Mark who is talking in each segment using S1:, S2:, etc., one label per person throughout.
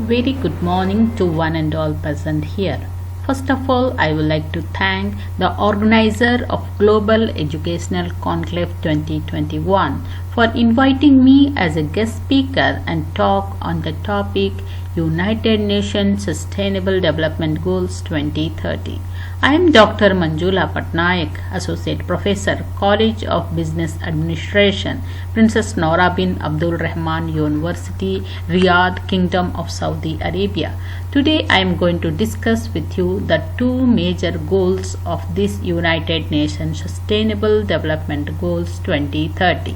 S1: very good morning to one and all present here. First of all, I would like to thank the organizer of Global Educational Conclave 2021 for inviting me as a guest speaker and talk on the topic United Nations Sustainable Development Goals 2030. I am Dr. Manjula Patnaik, Associate Professor, College of Business Administration, Princess Noura bin Abdul Rahman University, Riyadh, Kingdom of Saudi Arabia. Today I am going to discuss with you the two major goals of this United Nations Sustainable Development Goals 2030.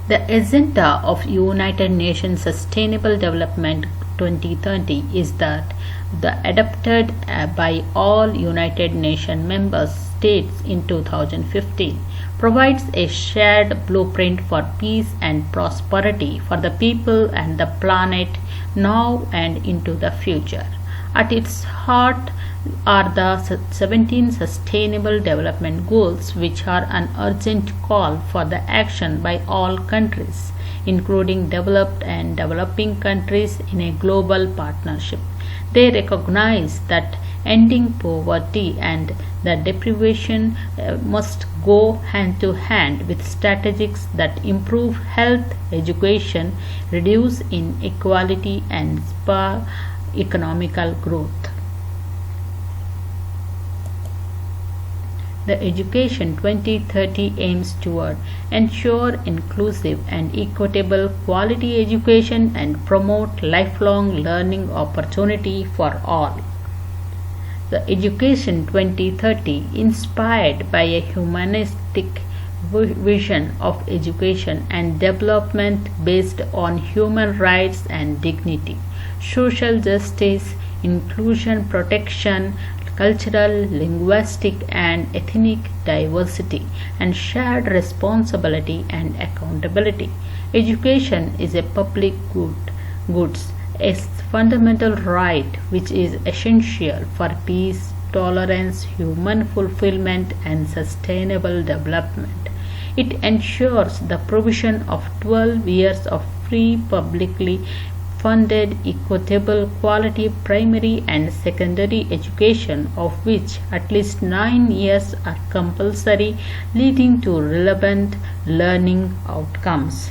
S1: The agenda of United Nations Sustainable Development 2030 is that adopted by all United Nations member states in 2015 provides a shared blueprint for peace and prosperity for the people and the planet now and into the future. At its heart are the 17 Sustainable Development Goals, which are an urgent call for the action by all countries, including developed and developing countries, in a global partnership. They recognize that ending poverty and the deprivation must go hand to hand with strategies that improve health, education, reduce inequality, and spur economical growth. The Education 2030 aims toward ensure inclusive and equitable quality education and promote lifelong learning opportunity for all. The Education 2030, inspired by a humanistic vision of education and development based on human rights and dignity, social justice, inclusion, protection, cultural, linguistic, and ethnic diversity, and shared responsibility and accountability. Education is a public goods, a fundamental right which is essential for peace, tolerance, human fulfillment, and sustainable development. It ensures the provision of 12 years of free, publicly funded, equitable, quality primary and secondary education, of which at least 9 years are compulsory, leading to relevant learning outcomes.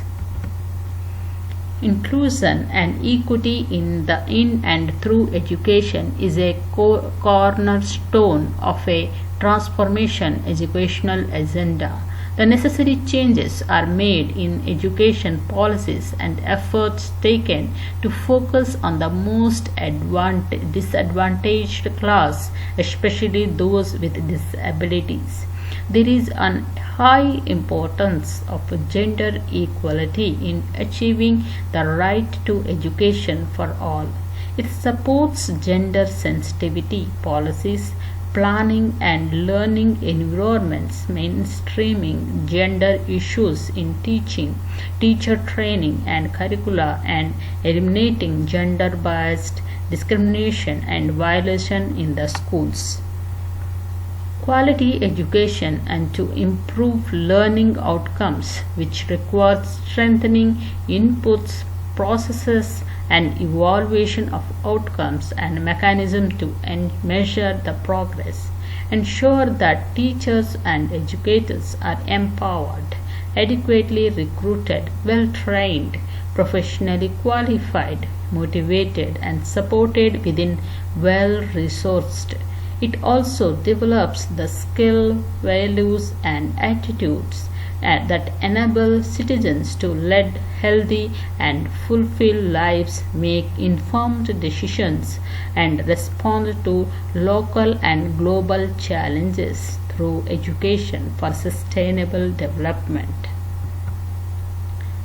S1: Inclusion and equity in and through education is a cornerstone of a transformation educational agenda. The necessary changes are made in education policies and efforts taken to focus on the most disadvantaged class, especially those with disabilities. There is a high importance of gender equality in achieving the right to education for all. It supports gender sensitivity policies, planning and learning environments, mainstreaming gender issues in teaching, teacher training and curricula, and eliminating gender-based discrimination and violation in the schools. Quality education and to improve learning outcomes, which requires strengthening inputs, processes, and evaluation of outcomes and mechanism to measure the progress. Ensure that teachers and educators are empowered, adequately recruited, well trained, professionally qualified, motivated, and supported within well resourced. It also develops the skill, values, and attitudes that enable citizens to lead healthy and fulfilled lives, make informed decisions, and respond to local and global challenges through education for sustainable development.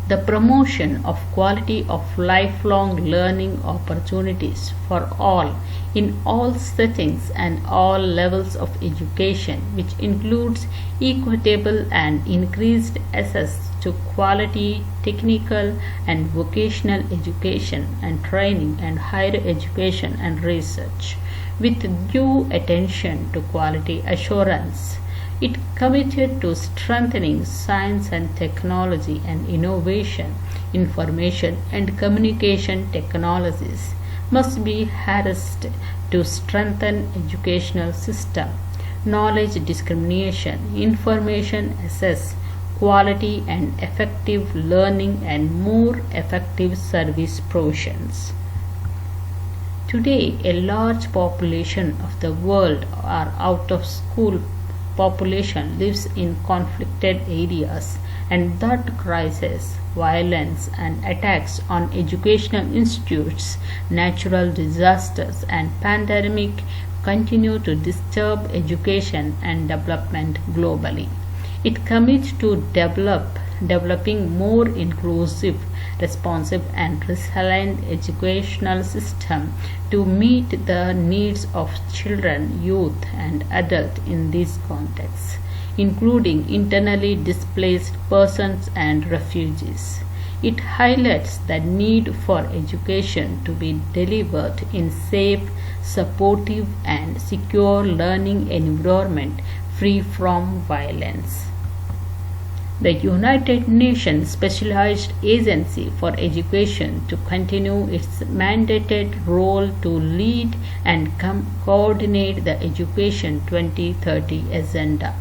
S1: The promotion of quality of lifelong learning opportunities for all in all settings and all levels of education, which includes equitable and increased access to quality technical and vocational education and training and higher education and research, with due attention to quality assurance. It committed to strengthening science and technology and innovation. Information and communication technologies must be harnessed to strengthen educational system. Knowledge discrimination, information access, quality and effective learning and more effective service provisions. Today, a large population of the world are out of school population lives in conflicted areas, and that crisis, violence and attacks on educational institutes, natural disasters and pandemic continue to disturb education and development globally. It commits to developing more inclusive, responsive and resilient educational system to meet the needs of children, youth and adults in these contexts, including internally displaced persons and refugees. It highlights the need for education to be delivered in safe, supportive and secure learning environment free from violence. The United Nations Specialized Agency for Education to continue its mandated role to lead and coordinate the Education 2030 agenda.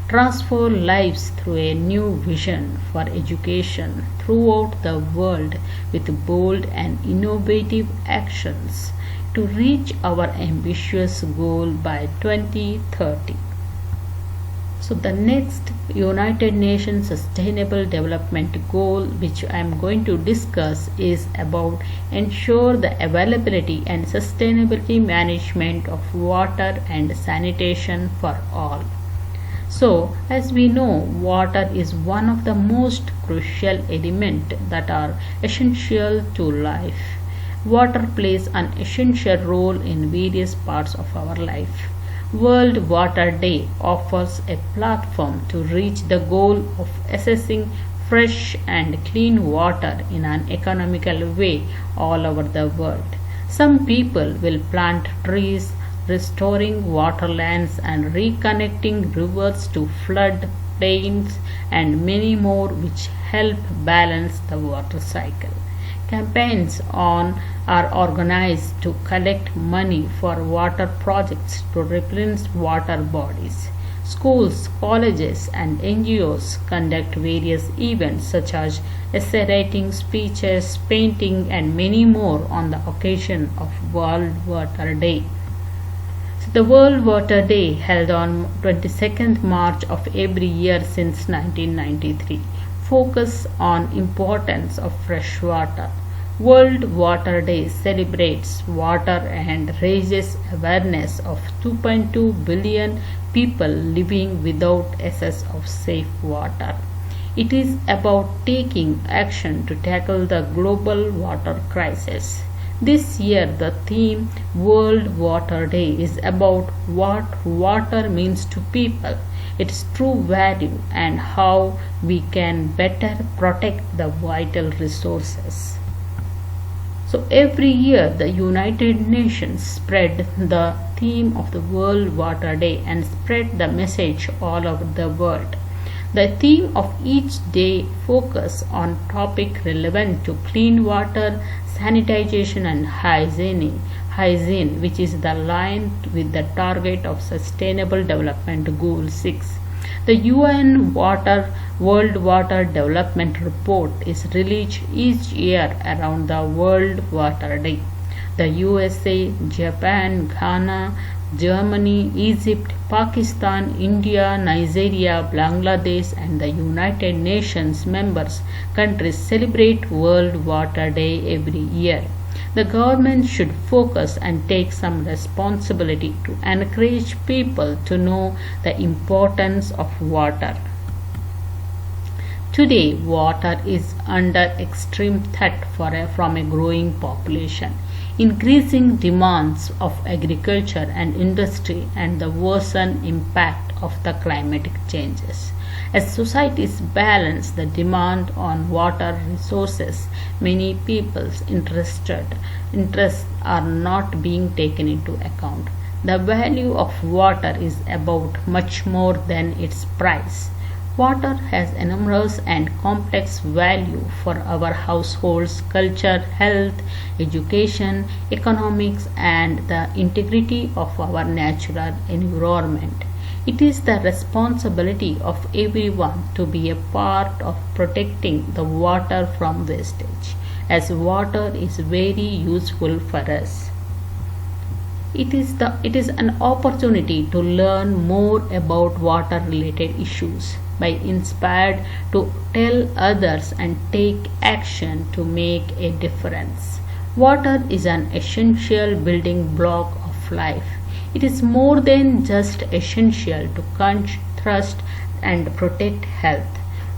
S1: Transform lives through a new vision for education throughout the world with bold and innovative actions to reach our ambitious goal by 2030. So the next United Nations Sustainable Development Goal which I am going to discuss is about ensure the availability and sustainability management of water and sanitation for all. So as we know, water is one of the most crucial elements that are essential to life. Water plays an essential role in various parts of our life. World Water Day offers a platform to reach the goal of accessing fresh and clean water in an economical way all over the world. Some people will plant trees, restoring waterlands and reconnecting rivers to flood plains and many more which help balance the water cycle. Campaigns are organized to collect money for water projects to replenish water bodies. Schools, colleges, and NGOs conduct various events such as essay writing, speeches, painting, and many more on the occasion of World Water Day. So the World Water Day held on 22nd March of every year since 1993. Focus on importance of fresh water. World Water Day celebrates water and raises awareness of 2.2 billion people living without access of safe water. It is about taking action to tackle the global water crisis. This year the theme World Water Day is about what water means to people, its true value and how we can better protect the vital resources. So every year the United Nations spread the theme of the World Water Day and spread the message all over the world. The theme of each day focus on topic relevant to clean water, sanitization and hygiene which is the line with the target of Sustainable Development Goal 6. The UN World Water Development Report is released each year around the World Water Day. The USA, Japan, Ghana, Germany, Egypt, Pakistan, India, Nigeria, Bangladesh and the United Nations members countries celebrate World Water Day every year. The government should focus and take some responsibility to encourage people to know the importance of water. Today, water is under extreme threat from a growing population, increasing demands of agriculture and industry and the worsened impact of the climatic changes. As societies balance the demand on water resources, many people's interests are not being taken into account. The value of water is about much more than its price. Water has enormous and complex value for our households, culture, health, education, economics, and the integrity of our natural environment. It is the responsibility of everyone to be a part of protecting the water from wastage, as water is very useful for us. It is an opportunity to learn more about water related issues by inspired to tell others and take action to make a difference. Water is an essential building block of life. It is more than just essential to trust and protect health.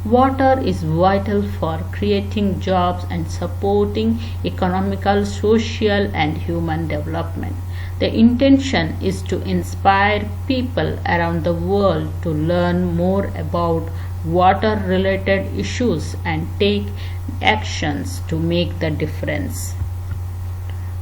S1: Water is vital for creating jobs and supporting economical, social, and human development. The intention is to inspire people around the world to learn more about water related issues and take actions to make the difference.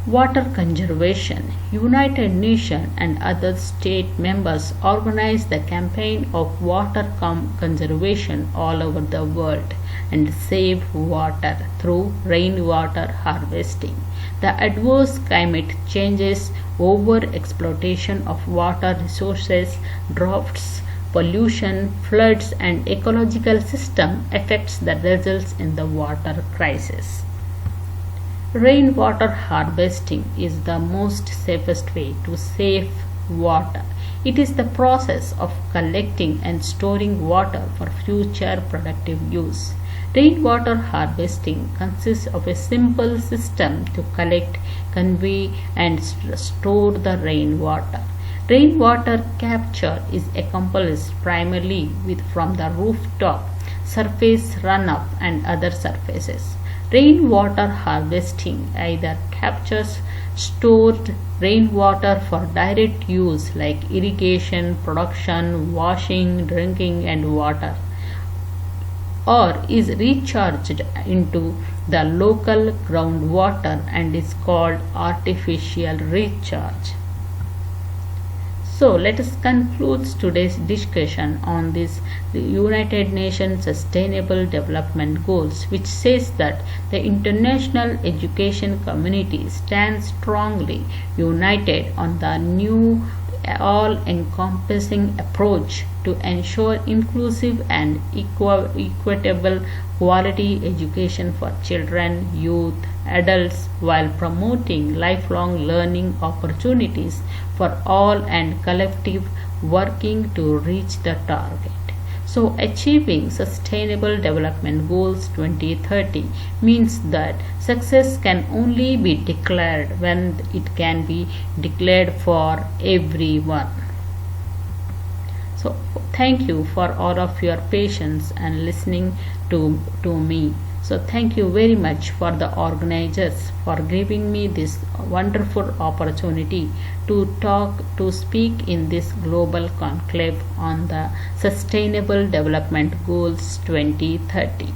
S1: Water conservation. United Nations and other state members organize the campaign of water conservation all over the world and save water through rainwater harvesting. The adverse climate changes, over exploitation of water resources, droughts, pollution, floods, and ecological system affects the results in the water crisis. Rainwater harvesting is the most safest way to save water. It is the process of collecting and storing water for future productive use. Rainwater harvesting consists of a simple system to collect, convey, and store the rainwater. Rainwater capture is accomplished primarily from the rooftop, surface runoff, and other surfaces. Rainwater harvesting either captures stored rainwater for direct use like irrigation, production, washing, drinking, and water, or is recharged into the local groundwater and is called artificial recharge. So let us conclude today's discussion on this the United Nations Sustainable Development Goals, which says that the international education community stands strongly united on the new all-encompassing approach to ensure inclusive and equitable quality education for children, youth, adults while promoting lifelong learning opportunities for all and collective working to reach the target. So achieving Sustainable Development Goals 2030 means that success can only be declared when it can be declared for everyone. So thank you for all of your patience and listening to me. So thank you very much for the organizers for giving me this wonderful opportunity to speak in this global conclave on the Sustainable Development Goals 2030.